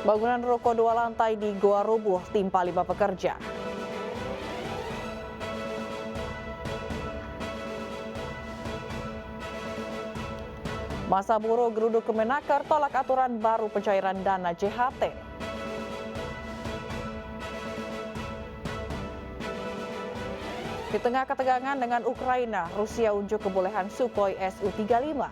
Bangunan ruko 2 lantai di Goa rubuh timpa 5 pekerja. Masa buruh geruduk Kemenaker tolak aturan baru pencairan dana JHT. Di tengah ketegangan dengan Ukraina, Rusia unjuk kebolehan Sukhoi Su-35.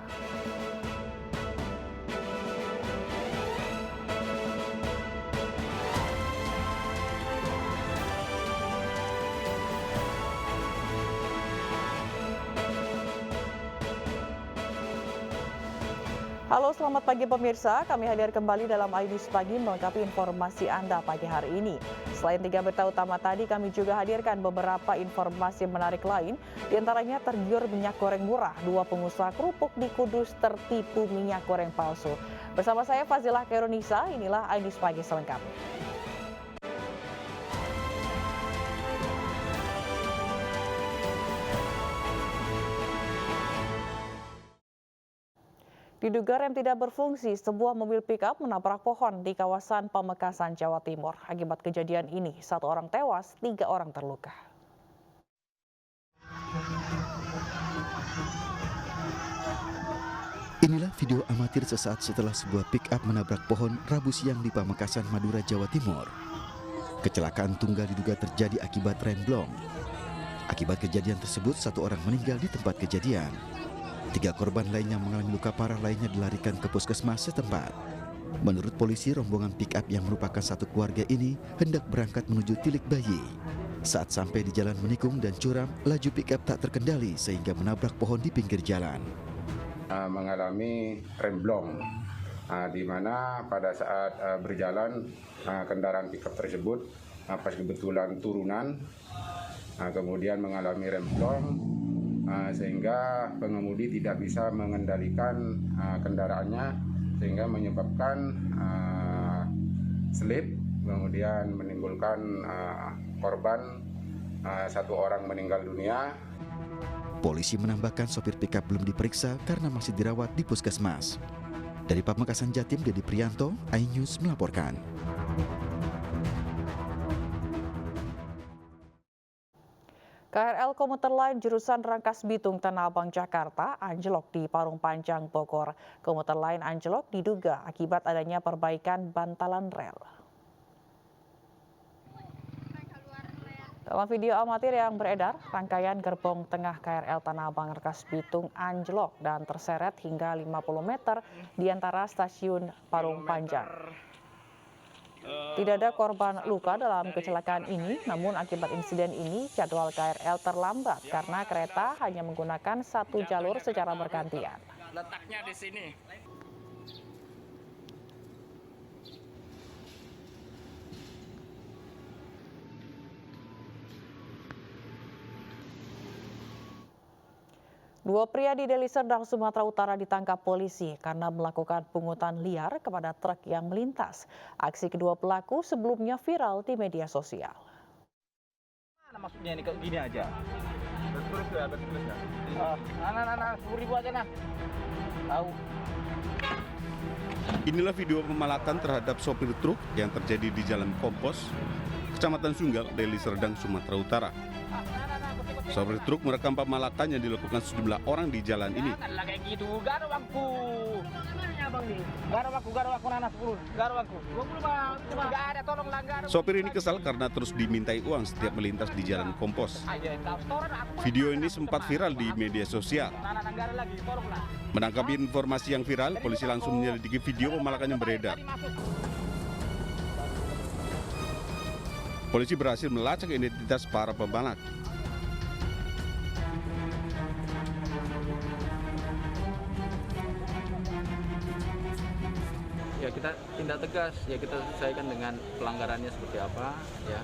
Halo, selamat pagi pemirsa. Kami hadir kembali dalam iNews Pagi melengkapi informasi Anda pagi hari ini. Selain 3 berita utama tadi, kami juga hadirkan beberapa informasi menarik lain. Di antaranya tergiur minyak goreng murah. 2 pengusaha kerupuk di Kudus tertipu minyak goreng palsu. Bersama saya Fazilah Khairunisa, inilah iNews Pagi selengkapnya. Diduga rem tidak berfungsi, sebuah mobil pickup menabrak pohon di kawasan Pamekasan, Jawa Timur. Akibat kejadian ini, 1 orang tewas, 3 orang terluka. Inilah video amatir sesaat setelah sebuah pick-up menabrak pohon Rabu siang di Pamekasan, Madura, Jawa Timur. Kecelakaan tunggal diduga terjadi akibat rem blong. Akibat kejadian tersebut, 1 orang meninggal di tempat kejadian. 3 korban lainnya mengalami luka parah lainnya dilarikan ke puskesmas setempat. Menurut polisi, rombongan pick-up yang merupakan satu keluarga ini hendak berangkat menuju Tilik Bayi. Saat sampai di jalan menikung dan curam, laju pick-up tak terkendali sehingga menabrak pohon di pinggir jalan. Mengalami rem blong, di mana pada saat berjalan kendaraan pick-up tersebut pas kebetulan turunan, kemudian mengalami rem blong, sehingga pengemudi tidak bisa mengendalikan kendaraannya sehingga menyebabkan slip, kemudian menimbulkan korban 1 orang meninggal dunia. Polisi menambahkan sopir pickup belum diperiksa karena masih dirawat di puskesmas. Dari Pamekasan, Jatim, Dedi Prianto, iNews melaporkan. KRL komuter lain jurusan Rangkas Bitung Tanah Abang Jakarta anjlok di Parung Panjang Bogor. Komuter lain anjlok diduga akibat adanya perbaikan bantalan rel. Dalam video amatir yang beredar, rangkaian gerbong tengah KRL Tanah Abang Rangkas Bitung anjlok dan terseret hingga 50 meter di antara stasiun Parung Panjang. Tidak ada korban luka dalam kecelakaan ini, namun akibat insiden ini jadwal KRL terlambat karena kereta hanya menggunakan 1 jalur secara bergantian. Letaknya di sini. Dua pria di Deli Serdang, Sumatera Utara ditangkap polisi karena melakukan pungutan liar kepada truk yang melintas. Aksi kedua pelaku sebelumnya viral di media sosial. Mana maksudnya ini kayak gini aja? Terus ya. Nah, 10.000 aja nah. Tahu. Inilah video pemalakan terhadap sopir truk yang terjadi di Jalan Kompos, Kecamatan Sunggal, Deli Serdang, Sumatera Utara. Sopir truk merekam pemalakan yang dilakukan sejumlah orang di jalan ini. Kayak gitu, garo aku. Garo aku nana 10. Garo aku. 20 Bang. Enggak ada, tolong langgar. Sopir ini kesal karena terus dimintai uang setiap melintas di Jalan Kompos. Video ini sempat viral di media sosial. Menanggapi informasi yang viral, polisi langsung menyelidiki video pemalakan yang beredar. Polisi berhasil melacak identitas para pemalak. Ya kita tindak tegas, ya kita sesuaikan dengan pelanggarannya seperti apa, ya.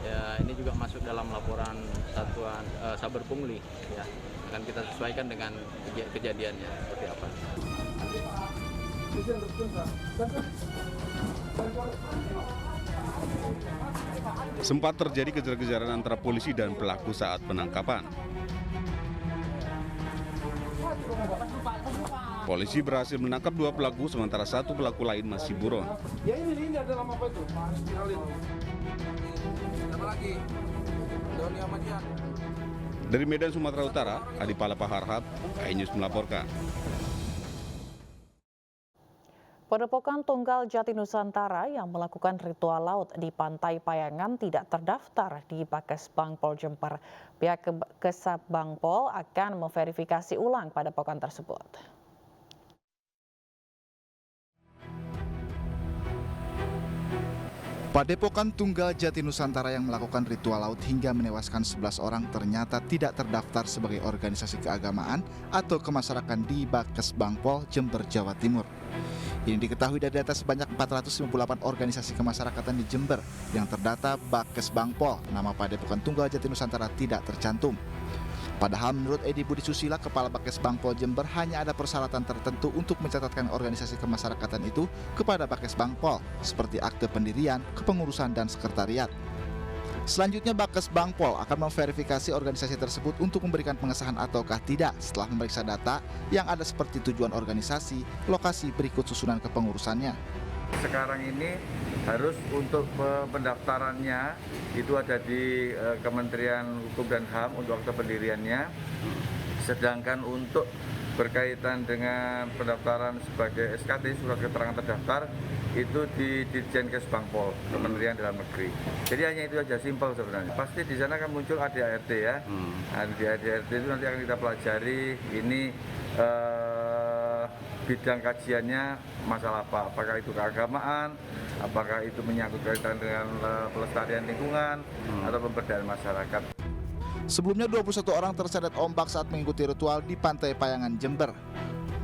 Ya ini juga masuk dalam laporan satuan Saber Pungli, ya. Akan kita sesuaikan dengan kejadiannya seperti apa. Sempat terjadi kejar-kejaran antara polisi dan pelaku saat penangkapan. Polisi berhasil menangkap 2 pelaku, sementara 1 pelaku lain masih buron. Ya ini adalah apa itu? Apa lagi? Doni Ahmadiyah. Dari Medan, Sumatera Utara, Adi Palapa Harhab, iNews melaporkan. Padepokan Tunggal Jati Nusantara yang melakukan ritual laut di Pantai Payangan tidak terdaftar di Bakesbangpol Jember. Pihak Kesabangpol akan memverifikasi ulang padepokan tersebut. Padepokan Tunggal Jati Nusantara yang melakukan ritual laut hingga menewaskan 11 orang ternyata tidak terdaftar sebagai organisasi keagamaan atau kemasyarakatan di Bakesbangpol, Jember, Jawa Timur. Ini diketahui dari data sebanyak 458 organisasi kemasyarakatan di Jember yang terdata Bakesbangpol, nama Padepokan Tunggal Jati Nusantara tidak tercantum. Padahal menurut Edi Budi Susila, Kepala Bakesbangpol Jember, hanya ada persyaratan tertentu untuk mencatatkan organisasi kemasyarakatan itu kepada Bakesbangpol, seperti akte pendirian, kepengurusan, dan sekretariat. Selanjutnya Bakesbangpol akan memverifikasi organisasi tersebut untuk memberikan pengesahan ataukah tidak setelah memeriksa data yang ada seperti tujuan organisasi, lokasi, berikut susunan kepengurusannya. Sekarang ini harus untuk pendaftarannya itu ada di Kementerian Hukum dan HAM untuk akte pendiriannya. Sedangkan untuk berkaitan dengan pendaftaran sebagai SKT, surat keterangan terdaftar, itu di Ditjen Kesbangpol, Kementerian Dalam Negeri. Jadi hanya itu saja, simpel sebenarnya. Pasti di sana kan muncul ADART ya. Nah, di ADART itu nanti akan kita pelajari ini bidang kajiannya masalah apa. Apakah itu keagamaan, apakah itu menyangkut kaitan dengan pelestarian lingkungan atau pemberdayaan masyarakat. Sebelumnya 21 orang terseret ombak saat mengikuti ritual di Pantai Payangan, Jember.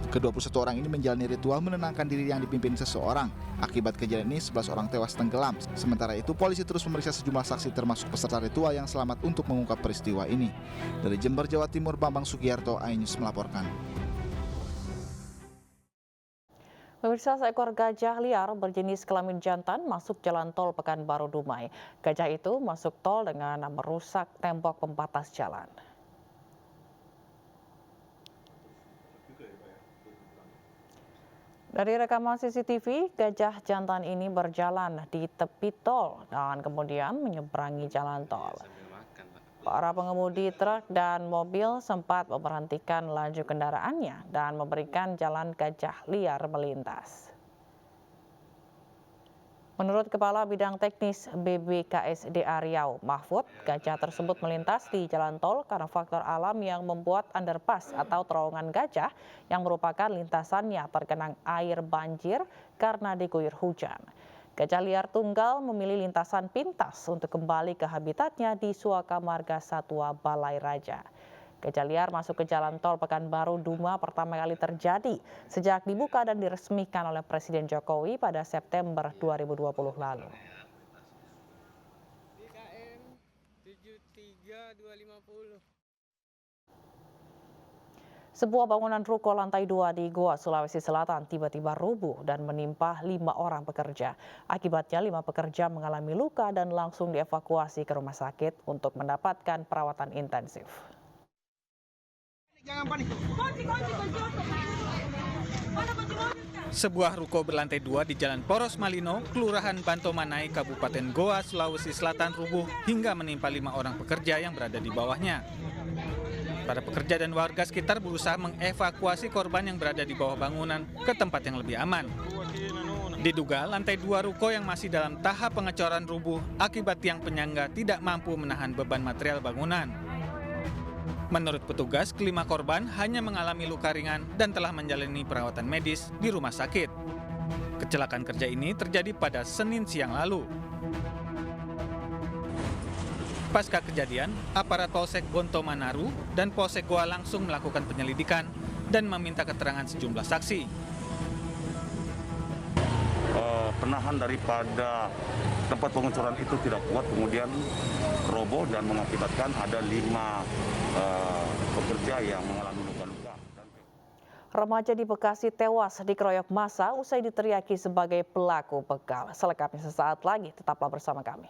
Ke-21 orang ini menjalani ritual menenangkan diri yang dipimpin seseorang. Akibat kejadian ini 11 orang tewas tenggelam. Sementara itu polisi terus memeriksa sejumlah saksi termasuk peserta ritual yang selamat untuk mengungkap peristiwa ini. Dari Jember, Jawa Timur, Bambang Sugiarto, iNews melaporkan. Pemirsa, seekor gajah liar berjenis kelamin jantan masuk jalan tol Pekanbaru Dumai. Gajah itu masuk tol dengan merusak tembok pembatas jalan. Dari rekaman CCTV, gajah jantan ini berjalan di tepi tol dan kemudian menyeberangi jalan tol. Para pengemudi truk dan mobil sempat memberhentikan laju kendaraannya dan memberikan jalan gajah liar melintas. Menurut Kepala Bidang Teknis BBKSDA Riau, Mahfud, gajah tersebut melintas di jalan tol karena faktor alam yang membuat underpass atau terowongan gajah yang merupakan lintasannya tergenang air banjir karena diguyur hujan. Gajah liar tunggal memilih lintasan pintas untuk kembali ke habitatnya di Suaka Marga Satwa Balai Raja. Gajah liar masuk ke jalan tol Pekanbaru Duma pertama kali terjadi sejak dibuka dan diresmikan oleh Presiden Jokowi pada September 2020 lalu. Sebuah bangunan ruko lantai 2 di Goa, Sulawesi Selatan tiba-tiba rubuh dan menimpa 5 orang pekerja. Akibatnya 5 pekerja mengalami luka dan langsung dievakuasi ke rumah sakit untuk mendapatkan perawatan intensif. Sebuah ruko berlantai 2 di Jalan Poros Malino, Kelurahan Bantomanai, Kabupaten Goa, Sulawesi Selatan rubuh hingga menimpa 5 orang pekerja yang berada di bawahnya. Para pekerja dan warga sekitar berusaha mengevakuasi korban yang berada di bawah bangunan ke tempat yang lebih aman. Diduga lantai 2 ruko yang masih dalam tahap pengecoran rubuh akibat tiang penyangga tidak mampu menahan beban material bangunan. Menurut petugas, kelima korban hanya mengalami luka ringan dan telah menjalani perawatan medis di rumah sakit. Kecelakaan kerja ini terjadi pada Senin siang lalu. Pasca kejadian, aparat Polsek Bonto Manaru dan Polsek Goa langsung melakukan penyelidikan dan meminta keterangan sejumlah saksi. Penahan daripada tempat pengecoran itu tidak kuat, kemudian roboh dan mengakibatkan ada 5 pekerja yang mengalami luka-luka. Remaja di Bekasi tewas dikeroyok massa usai diteriaki sebagai pelaku begal. Selengkapnya sesaat lagi, tetaplah bersama kami.